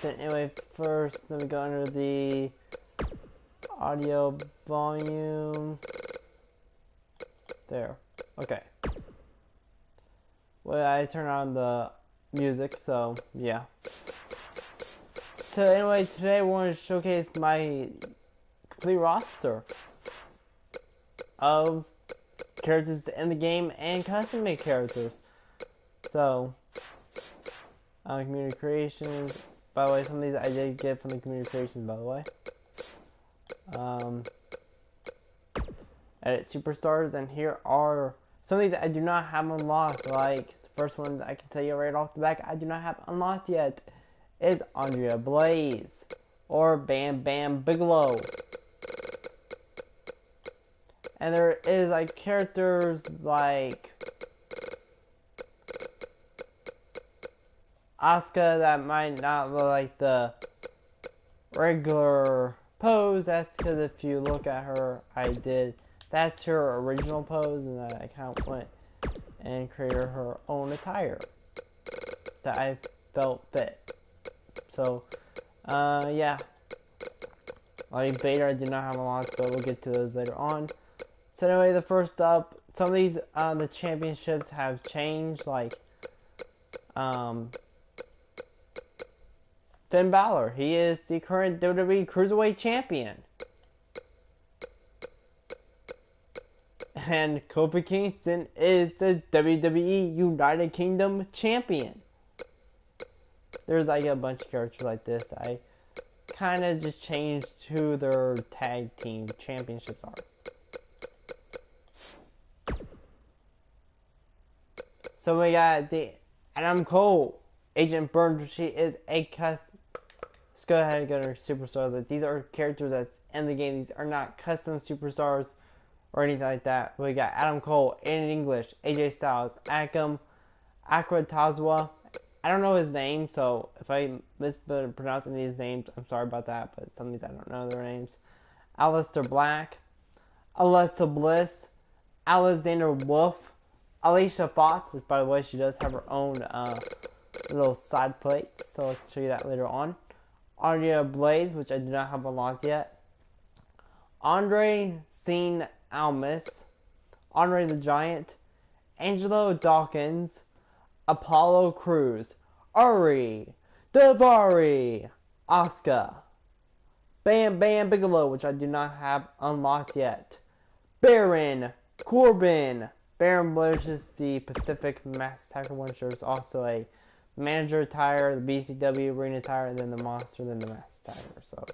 But anyway, first, let me go under the audio volume. There. Okay. Well, I turn on the music, so yeah. So anyway, today we're going to showcase my complete roster of characters in the game and custom-made characters. So, community creations. By the way, some of these I did get from the community creations, by the way. Edit superstars, and here are some of these I do not have unlocked. Like the first one I can tell you right off the back, I do not have unlocked yet, is Andrea Blaze or Bam Bam Bigelow. And there is like characters like Asuka that might not look like the regular pose. That's because if you look at her, that's her original pose, and I kind of went and created her own attire that I felt fit. So, yeah. Like Vader, I did not have unlocked, but we'll get to those later on. So anyway, the first up, some of these, the championships have changed, like, Finn Balor, he is the current WWE Cruiserweight Champion. And Kofi Kingston is the WWE United Kingdom Champion. There's like a bunch of characters like this. I kind of just changed who their tag team championships are. So we got the Adam Cole, Agent Burns. She is a custom. Let's go ahead and go to superstars. Like, these are characters that's in the game. These are not custom superstars or anything like that. We got Adam Cole, Aiden English, AJ Styles, Akam, Akra Tazwa. I don't know his name, so if I mispronounce any of these names, I'm sorry about that, but some of these I don't know their names. Aleister Black, Alexa Bliss, Alexander Wolf, Alicia Fox, which by the way, she does have her own little side plates, so I'll show you that later on. Andrea Blaze, which I do not have unlocked yet. Andre Cien Almas, Andre the Giant, Angelo Dawkins, Apollo Crews, Ari Daivari, Asuka, Bam Bam Bigelow, which I do not have unlocked yet. Baron Corbin. Baron Blair is the Pacific Mass Attacker one. There's also a manager attire, the BCW arena attire, and then the monster, then the Mass Attacker. So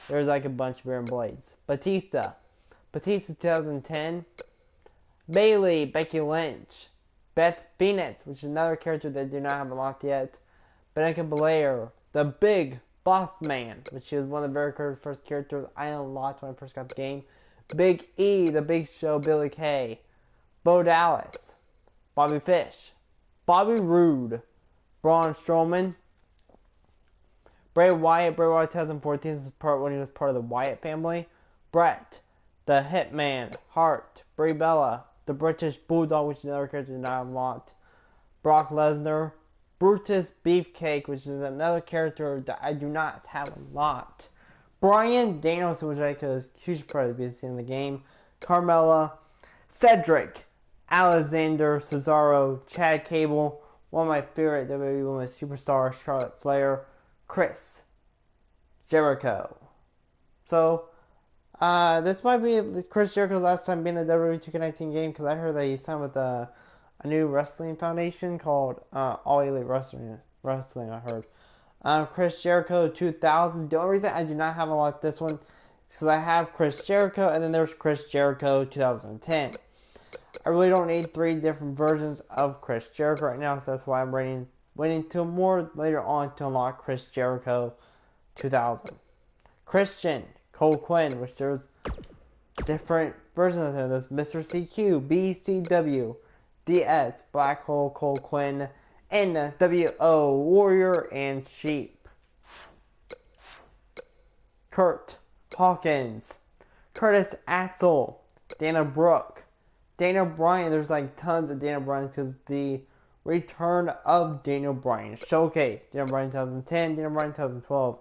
there's like a bunch of Baron Blades. Batista 2010. Bailey, Becky Lynch, Beth Phoenix, which is another character that I do not have unlocked yet. Bianca Belair, the Big Boss Man, which is one of the very first characters I unlocked when I first got the game. Big E, the Big Show, Billy Kay, Bo Dallas, Bobby Fish, Bobby Roode, Braun Strowman, Bray Wyatt 2014, this is when he was part of the Wyatt family. Brett, the Hitman Hart, Brie Bella, the British Bulldog, which is another character that I unlocked. Brock Lesnar, Brutus Beefcake, which is another character that I do not have unlocked. Bryan Danielson, which I could is huge probably be seen in the game. Carmella, Cedric, Alexander Cesaro, Chad Cable, one of my favorite WWE Women's Superstars, Charlotte Flair, Chris Jericho. So, this might be Chris Jericho's last time being in a WWE 2K19 game, because I heard that he signed with a new wrestling foundation called All Elite Wrestling, I heard. Chris Jericho 2000. The only reason I do not have unlocked this one is because I have Chris Jericho, and then there's Chris Jericho 2010. I really don't need 3 different versions of Chris Jericho right now, so that's why I'm waiting till more later on to unlock Chris Jericho 2000. Christian Cole Quinn, which there's different versions of him. There's Mr. CQ, BCW, DS, Black Hole Cole Quinn, NWO, Warrior, and Sheep. Kurt Hawkins, Curtis Axel, Dana Brooke, Dana Bryan. There's like tons of Dana Bryans because the Return of Daniel Bryan. Showcase. Daniel Bryan 2010, Daniel Bryan 2012,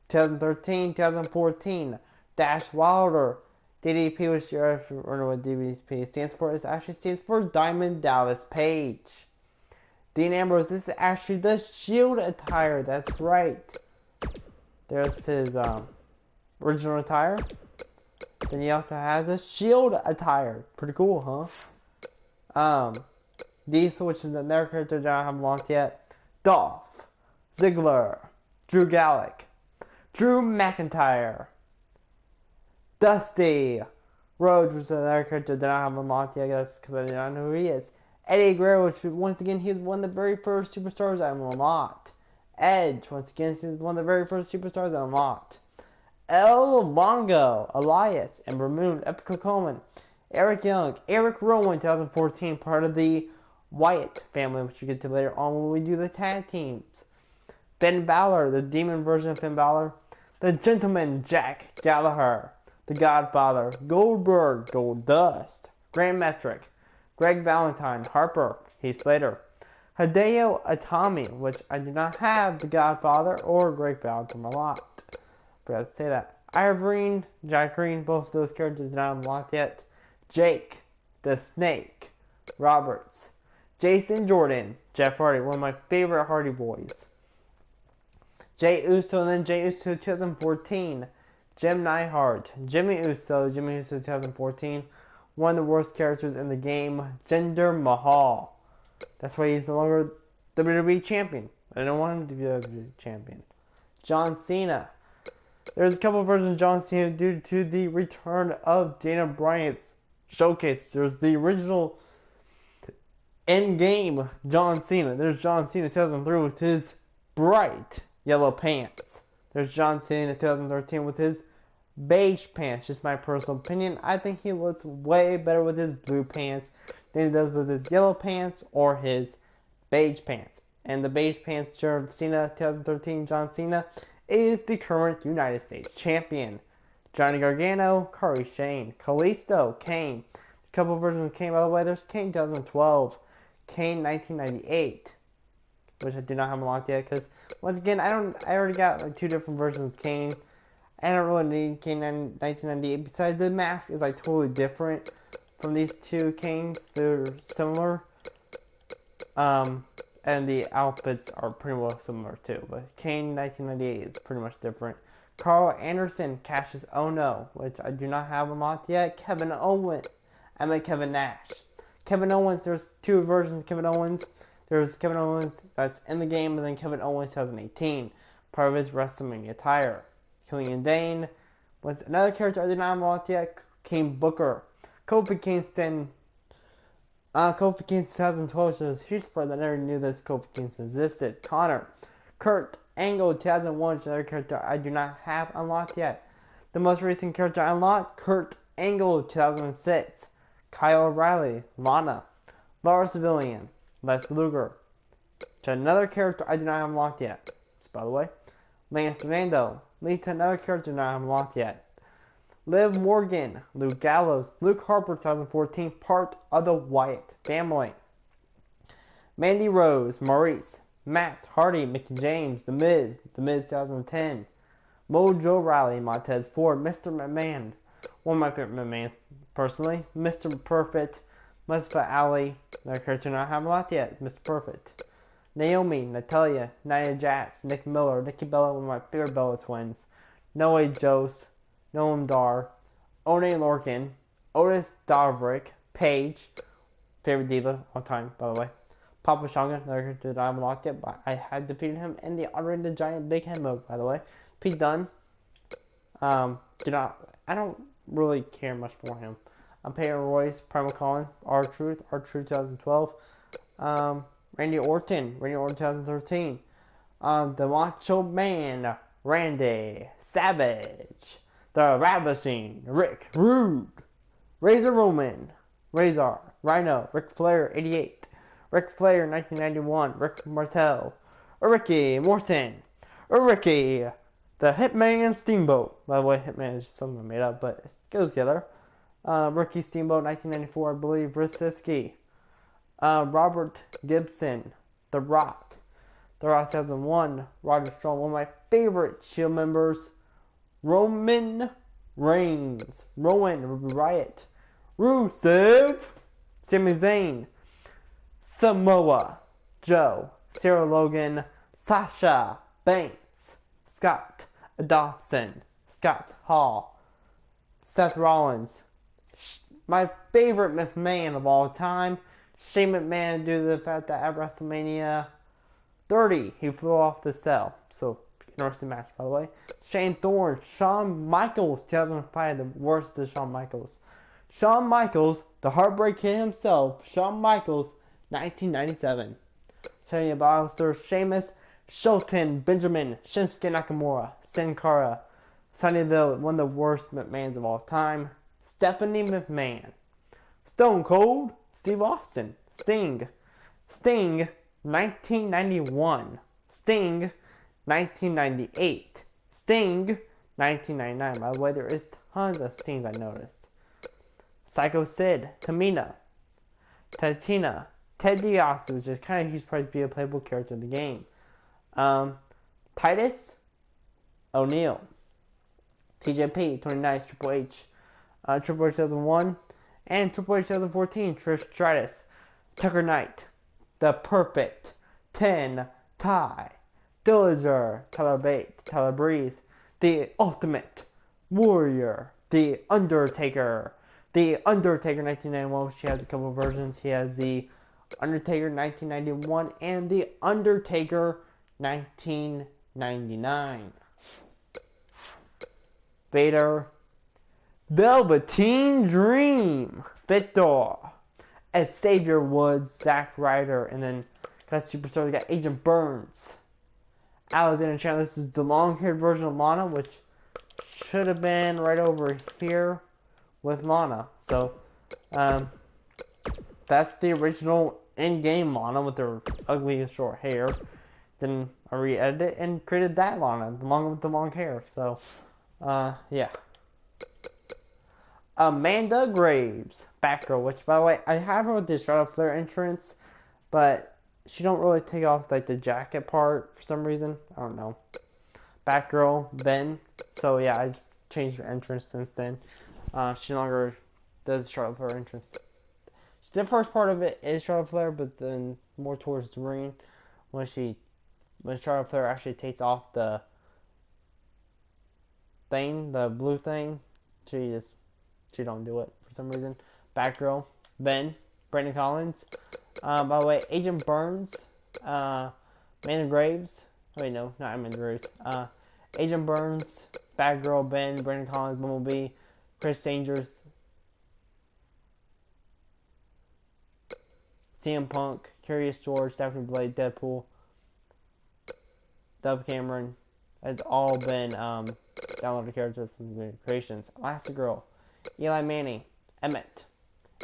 2013, 2014. Dash Wilder. DDP, which you already know what DDP stands for, stands for Diamond Dallas Page. Dean Ambrose, this is actually the Shield attire, that's right. There's his original attire. Then he also has a Shield attire. Pretty cool, huh? Diesel, which is another character that I haven't launched yet. Dolph Ziggler. Drew Gulak. Drew McIntyre. Dusty Rhodes, which is another character that I haven't launched yet, I guess, because I do not know who he is. Eddie Guerrero, which once again, he is one of the very first superstars I unlocked. Edge, once again, he is one of the very first superstars I unlocked. El Longo, Elias, Ember Moon, Epico Coleman, Eric Young, Eric Rowan, 2014, part of the Wyatt family, which we get to later on when we do the tag teams. Finn Balor, the demon version of Finn Balor. The Gentleman, Jack Gallagher. The Godfather, Goldberg, Goldust, Grand Metric, Greg Valentine, Harper, Heath Slater, Hideo Itami, which I do not have the Godfather or Greg Valentine a lot. Forgot to say that. Irene, Jack Green, both of those characters not unlocked yet. Jake, the Snake, Roberts, Jason Jordan, Jeff Hardy, one of my favorite Hardy boys. Jey Uso, and then Jey Uso 2014. Jim Neidhart, Jimmy Uso 2014, one of the worst characters in the game, Jinder Mahal. That's why he's no longer WWE champion. I don't want him to be WWE champion. John Cena. There's a couple of versions of John Cena due to the return of Daniel Bryan's showcase. There's the original in-game John Cena. There's John Cena 2003 with his bright yellow pants. There's John Cena 2013 with his beige pants. Just my personal opinion. I think he looks way better with his blue pants than he does with his yellow pants or his beige pants. And the beige pants shirt of Cena 2013 John Cena is the current United States champion. Johnny Gargano, Corey Shane, Kalisto, Kane. A couple of versions of Kane, by the way. There's Kane 2012, Kane 1998. Which I do not have unlocked yet, because once again, I already got like 2 different versions of Kane. I don't really need Kane 1998. Besides, the mask is like totally different from these 2 Kanes. They're similar, and the outfits are pretty well similar too. But Kane 1998 is pretty much different. Carl Anderson, Cassius Ohno, which I do not have unlocked yet. Kevin Owens, Kevin Nash. Kevin Owens, there's 2 versions of Kevin Owens. There's Kevin Owens that's in the game, and then Kevin Owens 2018, part of his WrestleMania attire. Killian Dane with another character I did not unlock yet, King Booker. Kofi Kingston, Kofi Kingston 2012, so it's a huge part that I never knew this Kofi Kingston existed. Connor, Kurt Angle 2001, is another character I do not have unlocked yet. The most recent character I unlocked, Kurt Angle 2006. Kyle O'Reilly, Lana, Lars Civilian, Les Luger. To another character I do not have unlocked yet. Just by the way. Lance Fernando. Lead to another character not unlocked yet. Liv Morgan. Luke Gallows. Luke Harper 2014. Part of the Wyatt family. Mandy Rose. Maurice. Matt Hardy. Mickey James. The Miz. The Miz 2010. Mojo Rawley. Montez Ford. Mr. McMahon. One of my favorite McMahons personally. Mr. Perfect. Mustafa Ali, another character not have unlocked yet, Mr. Perfect. Naomi, Natalia, Nia Jax, Nick Miller, Nikki Bella, one of my favorite Bella twins. Noe Jose, Noam Dar, One Lorcan, Otis Davrick, Paige, favorite diva all time, by the way. Papa Shango, another character that I haven't unlocked yet, but I had defeated him in the Andre the Giant Big Head mode, by the way. Pete Dunne, I don't really care much for him. Peyton Royce, Primal Colin, R-Truth 2012. Randy Orton 2013. The Macho Man, Randy Savage. The Rat Machine, Rick Rude. Razor Roman, Razor, Rhino, Ric Flair 88. Ric Flair 1991. Rick Martel. Ricky Morton. Ricky, the Hitman Steamboat. By the way, Hitman is something I made up, but it goes together. Ricky Steamboat, 1994, I believe. Rissiski. Robert Gibson, The Rock. The Rock 2001, Roger Strong, one of my favorite Shield members. Roman Reigns, Rowan, Ruby Riott, Rusev, Sami Zayn, Samoa Joe, Sarah Logan, Sasha Banks, Scott Dawson, Scott Hall, Seth Rollins, my favorite McMahon of all time, Shane McMahon, due to the fact that at WrestleMania 30 he flew off the cell. So interesting match, by the way. Shane Thorne, Shawn Michaels, 2005, the worst of Shawn Michaels. Shawn Michaels, the Heartbreak Kid himself, Shawn Michaels, 1997. Tony Ballister, Sheamus, Shelton Benjamin, Shinsuke Nakamura, Sin Cara, Sonny Deville, one of the worst McMahons of all time, Stephanie McMahon, Stone Cold, Steve Austin, Sting, 1991, Sting, 1998, Sting, 1999. By the way, there is tons of Stings I noticed. Psycho Sid, Tamina, Tatina, Ted DiBiase, which is kind of huge price to be a playable character in the game. Titus O'Neil, TJP, 29, Triple H, Triple H 2001, and Triple H 2014, Trish Stratus, Tucker Knight, The Perfect 10, Ty, Dillinger, Tyler Bate, Tyler Breeze, The Ultimate Warrior, The Undertaker, 1991, which he has a couple of versions. He has the Undertaker 1991 and the Undertaker 1999. Vader, Velveteen Dream, Victor, Xavier Woods, Zack Ryder, and then got Superstar. We got Agent Burns, Alexander Chandler. This is the long-haired version of Lana, which should have been right over here with Lana. So, that's the original in-game Lana with her ugly short hair. Then I re-edited it and created that Lana, the one with the long hair. So, yeah. Amanda Graves, Batgirl, which, by the way, I have her with the Charlotte Flair entrance, but she don't really take off, like, the jacket part for some reason. I don't know. Batgirl, Ben. So, yeah, I changed her entrance since then. She no longer does Charlotte Flair entrance. The first part of it is Charlotte Flair, but then more towards the ring, when Charlotte Flair actually takes off the thing, the blue thing, she don't do it for some reason. Batgirl, Ben, Brandon Collins. By the way, Agent Burns, Amanda Graves. Wait, no, not Amanda Graves. Agent Burns, Batgirl, Ben, Brandon Collins, Bumblebee, Chris Dangers, CM Punk, Curious George, Stephanie Blade, Deadpool, Dove Cameron, has all been downloaded characters from the creations. Elastigirl, Eli Manning, Emmett,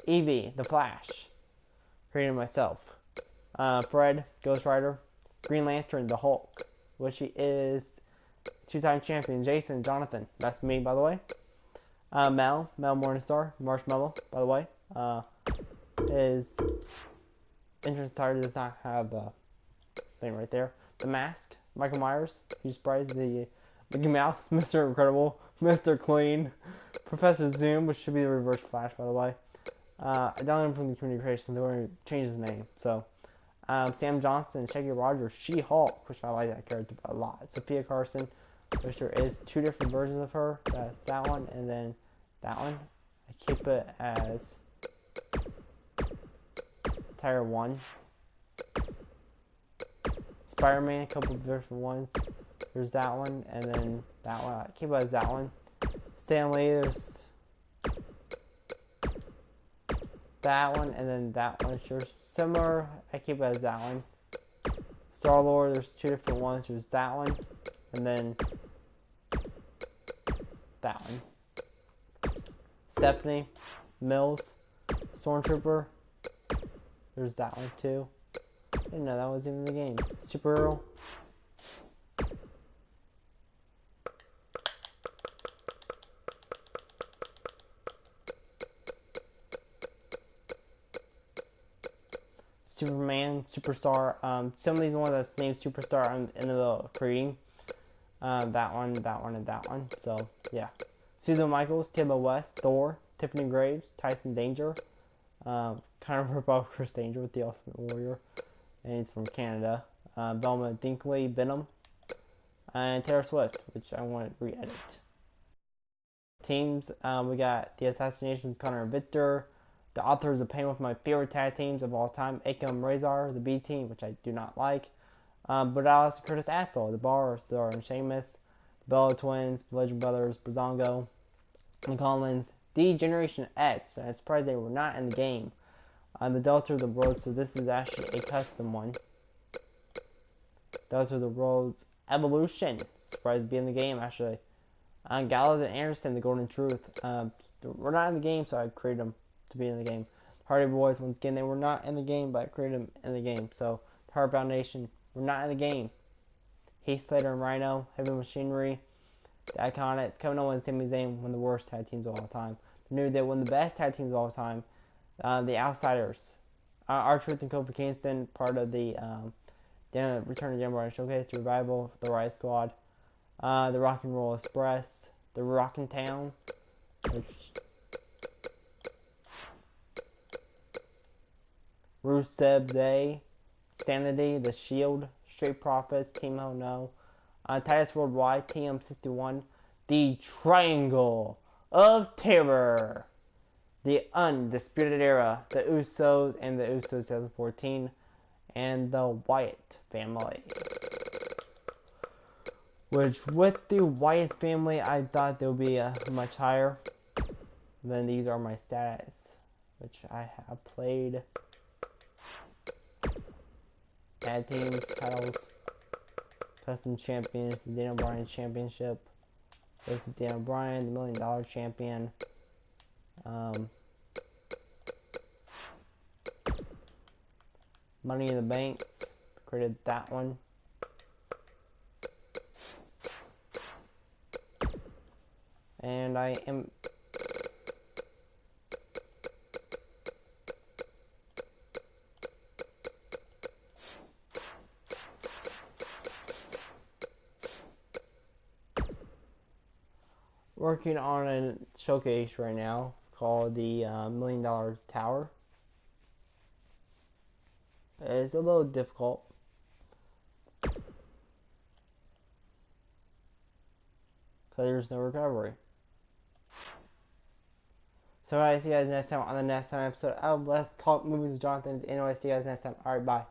Evie, The Flash, created myself. Fred, Ghost Rider, Green Lantern, The Hulk, which he is two-time champion. Jason, Jonathan, that's me, by the way. Mel Morningstar, Marshmallow, by the way. His entrance attire does not have the thing right there. The Mask, Michael Myers, he sprays the Mickey Mouse, Mr. Incredible, Mr. Clean, Professor Zoom, which should be the Reverse Flash, by the way. I downloaded him from the community creation, they want to change his name. So, Sam Johnson, Shaggy Rogers, She-Hulk, which I like that character a lot. Sophia Carson, which there is two different versions of her. That's that one, and then that one. I keep it as Tier 1. Spider-Man, a couple of different ones. There's that one, and then that one. I keep it as that one. Stan Lee, there's that one, and then that one. Sure, similar. I keep it as that one. Star-Lord, there's two different ones. There's that one, and then that one. Stephanie Mills, Stormtrooper. There's that one too. I didn't know that was even in the game. Supergirl. Superman, Superstar. Some of these ones that's named Superstar I'm in the middle of creating. That one, and that one. So, yeah. Susan Michaels, Taylor West, Thor, Tiffany Graves, Tyson Danger. Kind of rip off Chris Danger with the Ultimate Warrior. And he's from Canada. Velma Dinkley, Venom. And Taylor Swift, which I want to re-edit. Teams, we got The Assassinations, Connor and Victor. The Authors of Pain, with my favorite tag teams of all time. Akam Razor, the B Team, which I do not like. But also Curtis Axel, the Bar, Star and Sheamus. The Bella Twins, Legend Brothers, Brazongo. The Collins, the Generation X. I'm surprised they were not in the game. The Delta of the Road, so this is actually a custom one. Delta of the Roads Evolution. Surprised to be in the game, actually. Gallows and Anderson, the Golden Truth. We're not in the game, so I created them to be in the game. Hardy Boys, once again, they were not in the game, but I created them in the game. So, the Heart Foundation, we're not in the game. Heath Slater and Rhino, Heavy Machinery, the Iconics, Kevin Owens, Sami Zayn, one of the worst tag teams of all time. The New Day, one of the best tag teams of all time. The Outsiders, R-Truth and Kofi Kingston, part of the Return of the Bryan Showcase, the Revival, the Riot Squad, the Rock and Roll Express, the Rockin' Town, which Rusev Day, Sanity, The Shield, Street Profits, Team Hell No, Titus Worldwide, TM61, the Triangle of Terror, the Undisputed Era, the Usos and the Usos 2014, and the Wyatt family. Which, with the Wyatt family, I thought they would be much higher. Then these are my status, which I have played. Tag teams, titles, custom champions, the Daniel Bryan Championship. This is Daniel Bryan, the $1 Million Champion. Money in the Banks, created that one. And I am working on a showcase right now called the $1 Million Tower. It's a little difficult. Because there's no recovery. So I see you guys next time on the next time episode of Let's Talk Movies with Jonathan. Anyway, see you guys next time. Alright, bye.